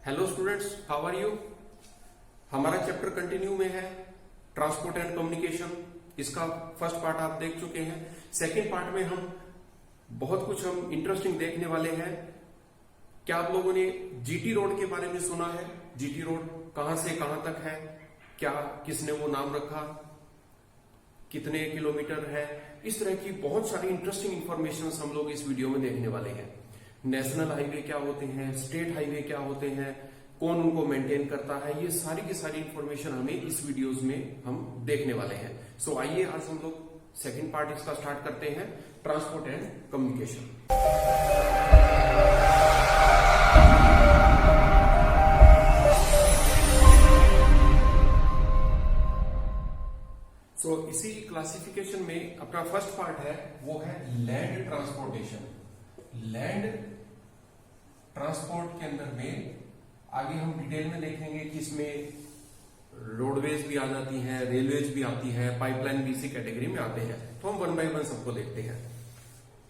Hello students, how are you. हमारा chapter continue में है ट्रांसपोर्ट एंड कम्युनिकेशन। इसका फर्स्ट पार्ट आप देख चुके हैं। सेकंड पार्ट में हम बहुत कुछ इंटरेस्टिंग देखने वाले हैं। क्या आप लोगों ने जीटी रोड के बारे में सुना है? जीटी रोड कहां से कहां तक है, क्या किसने वो नाम रखा, कितने किलोमीटर है, इस तरह की बहुत सारी इंटरेस्टिंग इंफॉर्मेशन हम लोग इस वीडियो में देखने वाले हैं। नेशनल हाईवे क्या होते हैं, स्टेट हाईवे क्या होते हैं, कौन उनको मेंटेन करता है, ये सारी की सारी इंफॉर्मेशन हमें इस वीडियोस में हम देखने वाले हैं। सो आइए आज हम लोग सेकंड पार्ट इसका स्टार्ट करते हैं, ट्रांसपोर्ट एंड कम्युनिकेशन। सो इसी क्लासिफिकेशन में अपना फर्स्ट पार्ट है, वो है लैंड ट्रांसपोर्टेशन। लैंड ट्रांसपोर्ट के अंदर में आगे हम डिटेल में देखेंगे कि इसमें रोडवेज भी आ जाती हैं, रेलवेज भी आती है, पाइपलाइन भी इसी कैटेगरी में आते हैं। तो हम वन बाय वन सबको देखते हैं।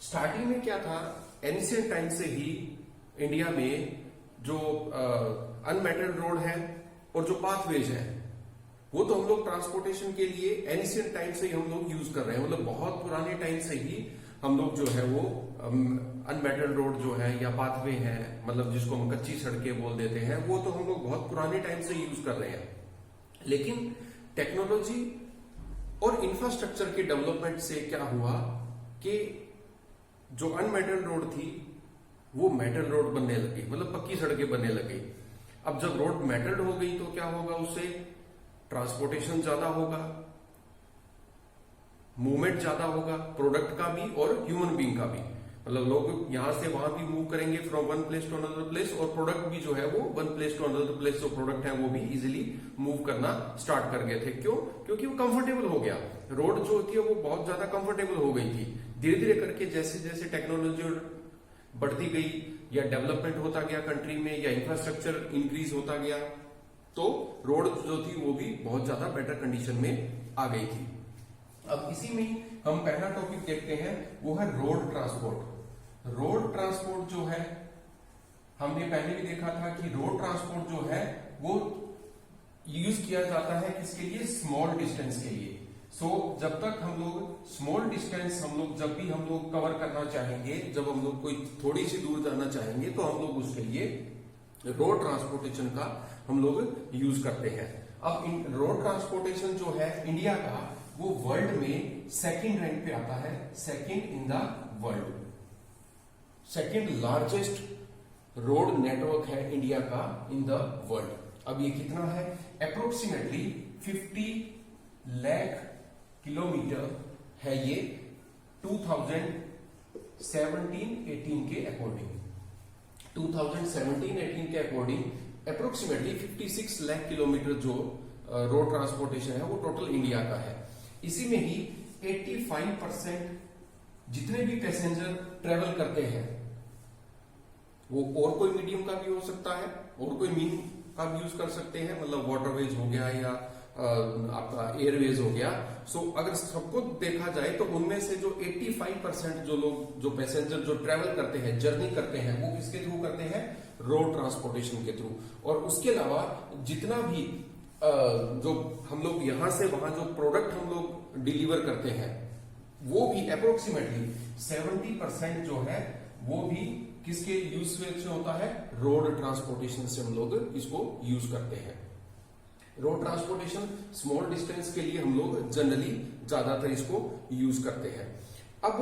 स्टार्टिंग में क्या था, एंशिएंट टाइम से ही इंडिया में जो अनमेटेड रोड है और जो पाथवेज है, वो तो हम लोग ट्रांसपोर्टेशन के लिए एंशिएंट टाइम से ही हम लोग यूज कर रहे हैं। मतलब बहुत पुराने टाइम से ही हम लोग जो है वो अनमेटेड रोड जो है या पाथवे है, मतलब जिसको हम कच्ची सड़कें बोल देते हैं, वो तो हम लोग बहुत पुराने टाइम से यूज कर रहे हैं। लेकिन टेक्नोलॉजी और इंफ्रास्ट्रक्चर के डेवलपमेंट से क्या हुआ कि जो अनमेटेड रोड थी वो मेटल रोड बनने लगी, मतलब पक्की सड़कें बनने लगी। अब जब रोड मेटल्ड हो गई तो क्या होगा, उससे ट्रांसपोर्टेशन ज्यादा होगा, मूवमेंट ज्यादा होगा, प्रोडक्ट का भी और ह्यूमन बीइंग का भी। मतलब लोग यहां से वहां भी मूव करेंगे from one place to another place, और प्रोडक्ट भी जो है वो one place to another place जो प्रोडक्ट है वो भी इजीली मूव करना स्टार्ट कर गए थे। क्यों? क्योंकि वो कंफर्टेबल हो गया। रोड जो होती है वो बहुत ज्यादा कंफर्टेबल हो गई थी। धीरे धीरे करके जैसे जैसे टेक्नोलॉजी बढ़ती गई या डेवलपमेंट होता गया कंट्री में, या इंफ्रास्ट्रक्चर इंक्रीज होता गया, तो रोड जो थी वो भी बहुत ज्यादा बेटर कंडीशन में आ गई थी। अब इसी में हम पहला टॉपिक देखते हैं, वो है रोड ट्रांसपोर्ट। रोड ट्रांसपोर्ट जो है, हमने पहले भी देखा था कि रोड ट्रांसपोर्ट जो है वो यूज किया जाता है किसके लिए? स्मॉल डिस्टेंस के लिए। सो जब तक हम लोग स्मॉल डिस्टेंस जब भी हम लोग कवर करना चाहेंगे, जब हम लोग कोई थोड़ी सी दूर जाना चाहेंगे, तो हम लोग उसके लिए रोड ट्रांसपोर्टेशन का हम लोग यूज करते हैं। अब रोड ट्रांसपोर्टेशन जो है इंडिया का, वो वर्ल्ड में सेकंड रैंक पे आता है, second in the world. Second largest road network है इंडिया का इन द वर्ल्ड। अब ये कितना है? अप्रोक्सीमेटली 50 लाख किलोमीटर है ये 2017-18 के अकॉर्डिंग। 2017-18 के अकॉर्डिंग अप्रोक्सीमेटली 56 लाख किलोमीटर जो रोड ट्रांसपोर्टेशन है वो टोटल इंडिया का है। इसी में ही 85% जितने भी पैसेंजर ट्रेवल करते हैं वो और कोई मीडियम का भी हो सकता है, और कोई मीन का भी यूज कर सकते हैं, मतलब वाटरवेज हो गया या आपका एयरवेज हो गया। सो अगर सबको देखा जाए तो उनमें से जो 85% जो लोग, जो पैसेंजर जो ट्रेवल करते हैं, जर्नी करते हैं, वो किसके थ्रू करते हैं? रोड ट्रांसपोर्टेशन के थ्रू। और उसके अलावा जितना भी जो हम लोग यहां से वहां जो प्रोडक्ट हम लोग डिलीवर करते हैं, वो भी अप्रोक्सीमेटली 70% जो है वो भी किसके यूज से होता है? रोड ट्रांसपोर्टेशन से हम लोग इसको यूज करते हैं। रोड ट्रांसपोर्टेशन स्मॉल डिस्टेंस के लिए हम लोग जनरली ज्यादातर इसको यूज करते हैं। अब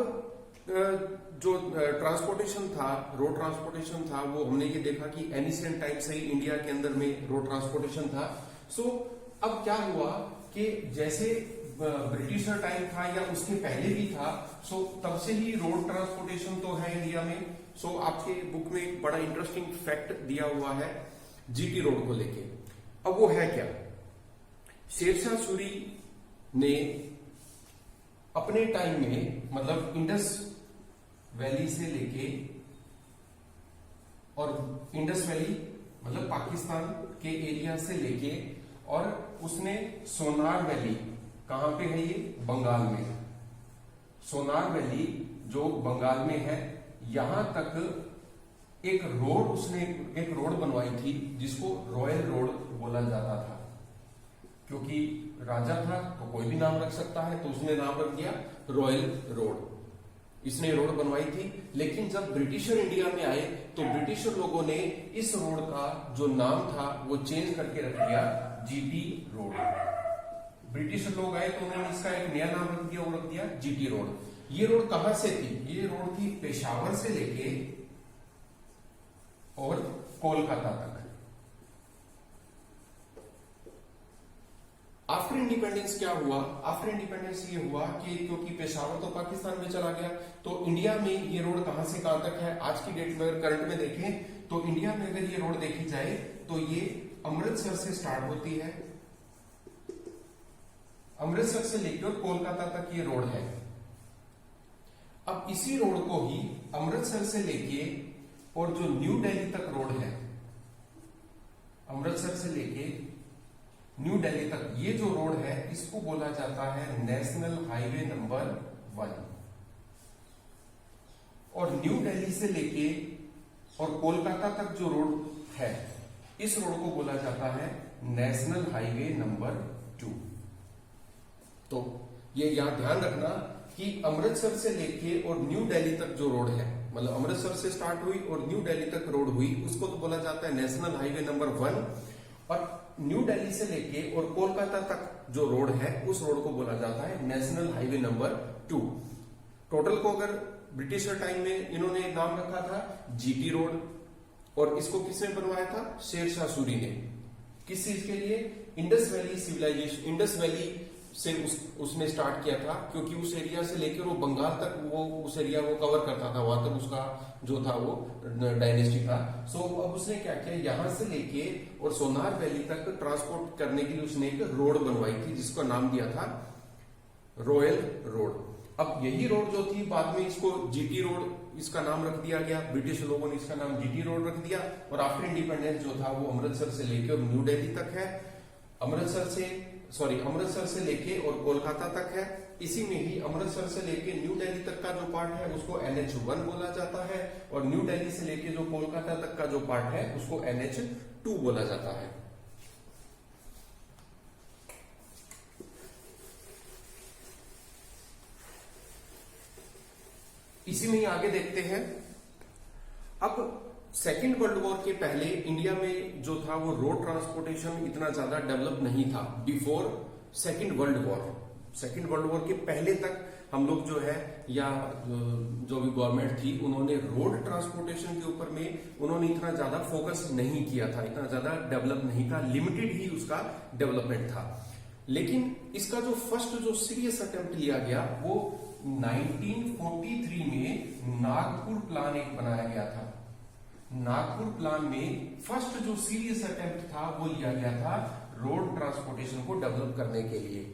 जो ट्रांसपोर्टेशन था, रोड ट्रांसपोर्टेशन था, वो हमने ये देखा कि एनिशिएंट टाइम से ही इंडिया के अंदर में रोड ट्रांसपोर्टेशन था। सो अब क्या हुआ कि जैसे ब्रिटिशर टाइम था या उसके पहले भी था, सो तब से ही रोड ट्रांसपोर्टेशन तो है इंडिया में। सो आपके बुक में एक बड़ा इंटरेस्टिंग फैक्ट दिया हुआ है जीटी रोड को लेके। अब वो है क्या? शेरशाह सूरी ने अपने टाइम में, मतलब इंडस वैली से लेके, और इंडस वैली मतलब पाकिस्तान के एरिया से लेके, और उसने सोनार वैली, कहां पे है ये? बंगाल में। सोनार वैली जो बंगाल में है, यहां तक एक रोड बनवाई थी जिसको रॉयल रोड बोला जाता था, क्योंकि राजा था तो कोई भी नाम रख सकता है, तो उसने नाम रख दिया रॉयल रोड। इसने रोड बनवाई थी, लेकिन जब ब्रिटिशर इंडिया में आए तो ब्रिटिशर लोगों ने इस रोड का जो नाम था वो चेंज करके रख दिया जीटी रोड। ब्रिटिशर लोग आए तो उन्होंने इसका एक नया नाम रख दिया, वो रख दिया जीटी रोड। ये रोड कहां से थी? ये रोड थी पेशावर से लेके और कोलकाता तक। आफ्टर इंडिपेंडेंस क्या हुआ? आफ्टर इंडिपेंडेंस ये हुआ कि क्योंकि पेशावर तो पाकिस्तान में चला गया, तो इंडिया में ये रोड कहां से कहां तक है? आज की डेट में अगर करंट में देखें तो इंडिया में अगर ये रोड देखी जाए तो ये अमृतसर से स्टार्ट होती है, अमृतसर से लेकर कोलकाता तक ये रोड है। अब इसी रोड को ही अमृतसर से लेके और जो न्यू दिल्ली तक रोड है, अमृतसर से लेके न्यू दिल्ली तक ये जो रोड है इसको बोला जाता है नेशनल हाईवे नंबर 1। और न्यू दिल्ली से लेके और कोलकाता तक जो रोड है इस रोड को बोला जाता है नेशनल हाईवे नंबर 2। तो ये यहां ध्यान रखना कि अमृतसर से लेके और न्यू दिल्ली तक जो रोड है, मतलब अमृतसर से स्टार्ट हुई और न्यू दिल्ली तक रोड हुई, उसको तो बोला जाता है नेशनल हाईवे नंबर 1। और न्यू दिल्ली से लेके और कोलकाता तक जो रोड है उस रोड को बोला जाता है नेशनल हाईवे नंबर 2। टोटल को अगर ब्रिटिशर टाइम में इन्होंने नाम रखा था जीटी रोड, और इसको किसने बनवाया था? शेरशाह सूरी ने। किस चीज के लिए? Indus valley civilisation, Indus valley से उसने स्टार्ट किया था, क्योंकि उस एरिया से लेकर वो बंगाल तक वो उस एरिया को कवर करता था, वहां तक उसका जो था वो डायनेस्टी था। सो अब उसने क्या किया, यहां से लेके और सोनार वैली तक ट्रांसपोर्ट करने के लिए उसने एक रोड बनवाई थी जिसका नाम दिया था रॉयल रोड। अब यही रोड जो थी बाद में इसको जीटी रोड इसका नाम रख दिया गया, ब्रिटिश लोगों ने इसका नाम जीटी रोड रख दिया। और आफ्टर इंडिपेंडेंस जो था वो अमृतसर से लेके और न्यू दिल्ली तक है, अमृतसर से लेके और कोलकाता तक है। इसी में ही अमृतसर से लेके न्यू दिल्ली तक का जो पार्ट है उसको NH1 बोला जाता है, और न्यू दिल्ली से लेके जो कोलकाता तक का जो पार्ट है उसको NH2 बोला जाता है। इसी में ही आगे देखते हैं। अब सेकेंड वर्ल्ड वॉर के पहले इंडिया में जो था वो रोड ट्रांसपोर्टेशन इतना ज्यादा डेवलप नहीं था। बिफोर सेकेंड वर्ल्ड वॉर के पहले तक हम लोग जो है या जो भी गवर्नमेंट थी उन्होंने रोड ट्रांसपोर्टेशन के ऊपर में उन्होंने इतना ज्यादा फोकस नहीं किया था, इतना ज्यादा डेवलप नहीं था, लिमिटेड ही उसका डेवलपमेंट था। लेकिन इसका जो फर्स्ट जो सीरियस अटेम्प्ट लिया गया वो 1943 में नागपुर प्लान एक बनाया गया था। नागपुर प्लान में फर्स्ट जो सीरियस अटेम्प्ट था वो लिया गया था रोड ट्रांसपोर्टेशन को डेवलप करने के लिए।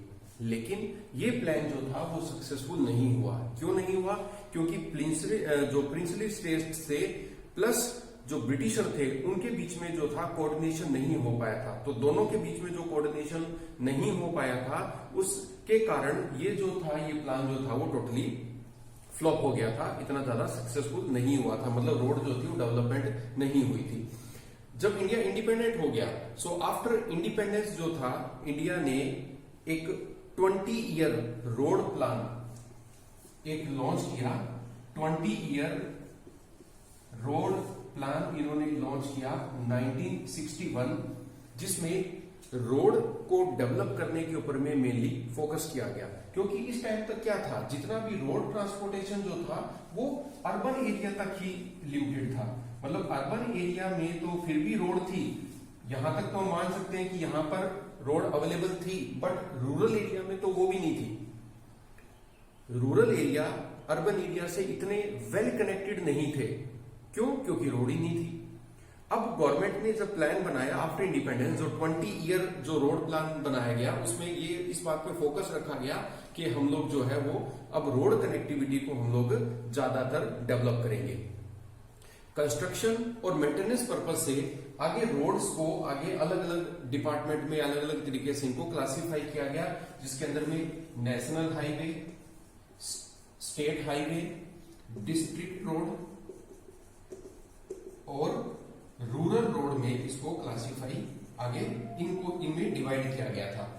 लेकिन ये प्लान जो था वो सक्सेसफुल नहीं हुआ। क्यों नहीं हुआ? क्योंकि प्रिंसली स्टेट्स थे प्लस जो ब्रिटिशर थे उनके बीच में जो था कोऑर्डिनेशन नहीं हो पाया था। तो दोनों के बीच में जो कोऑर्डिनेशन नहीं हो पाया था उसके कारण ये जो था ये प्लान जो था वो टोटली फ्लॉप हो गया था, इतना ज्यादा सक्सेसफुल नहीं हुआ था, मतलब रोड जो थी वो डेवलपमेंट नहीं हुई थी। जब इंडिया इंडिपेंडेंट हो गया, सो आफ्टर इंडिपेंडेंस जो था इंडिया ने एक 20 ईयर रोड प्लान एक लॉन्च किया। 20 ईयर रोड प्लान इन्होंने लॉन्च किया 1961, जिसमें रोड को डेवलप करने के ऊपर में मेनली फोकस किया गया। क्योंकि इस टाइम तक क्या था, जितना भी रोड ट्रांसपोर्टेशन जो था वो अर्बन एरिया तक ही लिमिटेड था। मतलब अर्बन एरिया में तो फिर भी रोड थी, यहां तक तो हम मान सकते हैं कि यहां पर रोड अवेलेबल थी, बट रूरल एरिया में तो वो भी नहीं थी। रूरल एरिया अर्बन एरिया से इतने वेल कनेक्टेड नहीं थे। क्यों? क्योंकि रोड ही नहीं थी। अब गवर्नमेंट ने जब प्लान बनाया आफ्टर इंडिपेंडेंस, जो 20 ईयर जो रोड प्लान बनाया गया उसमें ये इस बात पे फोकस रखा गया कि हम लोग जो है वो अब रोड कनेक्टिविटी को हम लोग ज्यादातर डेवलप करेंगे। कंस्ट्रक्शन और मेंटेनेंस पर्पज से आगे रोड्स को आगे अलग अलग डिपार्टमेंट में अलग अलग तरीके से इनको क्लासिफाई किया गया, जिसके अंदर में national highway, state highway, district road और रूरल रोड में इसको क्लासिफाई आगे इनमें डिवाइड किया गया था।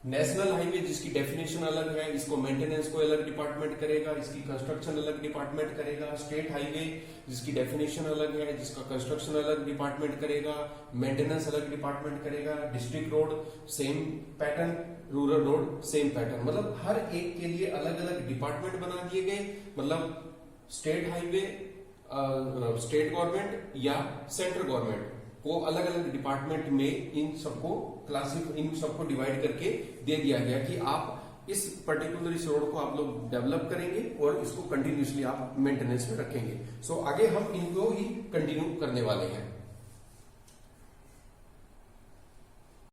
नेशनल हाईवे जिसकी डेफिनेशन अलग है, इसको मेंटेनेंस को अलग डिपार्टमेंट करेगा, इसकी कंस्ट्रक्शन अलग डिपार्टमेंट करेगा। स्टेट हाईवे जिसकी डेफिनेशन अलग है, जिसका कंस्ट्रक्शन अलग डिपार्टमेंट करेगा, मेंटेनेंस अलग डिपार्टमेंट करेगा। District road same pattern, rural road same pattern, मतलब हर एक के लिए अलग अलग डिपार्टमेंट बना दिए गए। मतलब स्टेट हाईवे स्टेट गवर्नमेंट या सेंट्रल गवर्नमेंट को अलग अलग डिपार्टमेंट में इन सबको डिवाइड करके दे दिया गया कि आप इस पर्टिकुलर इस रोड को आप लोग डेवलप करेंगे और इसको कंटिन्यूसली आप मेंटेनेंस में रखेंगे। सो आगे हम इनको ही कंटिन्यू करने वाले हैं।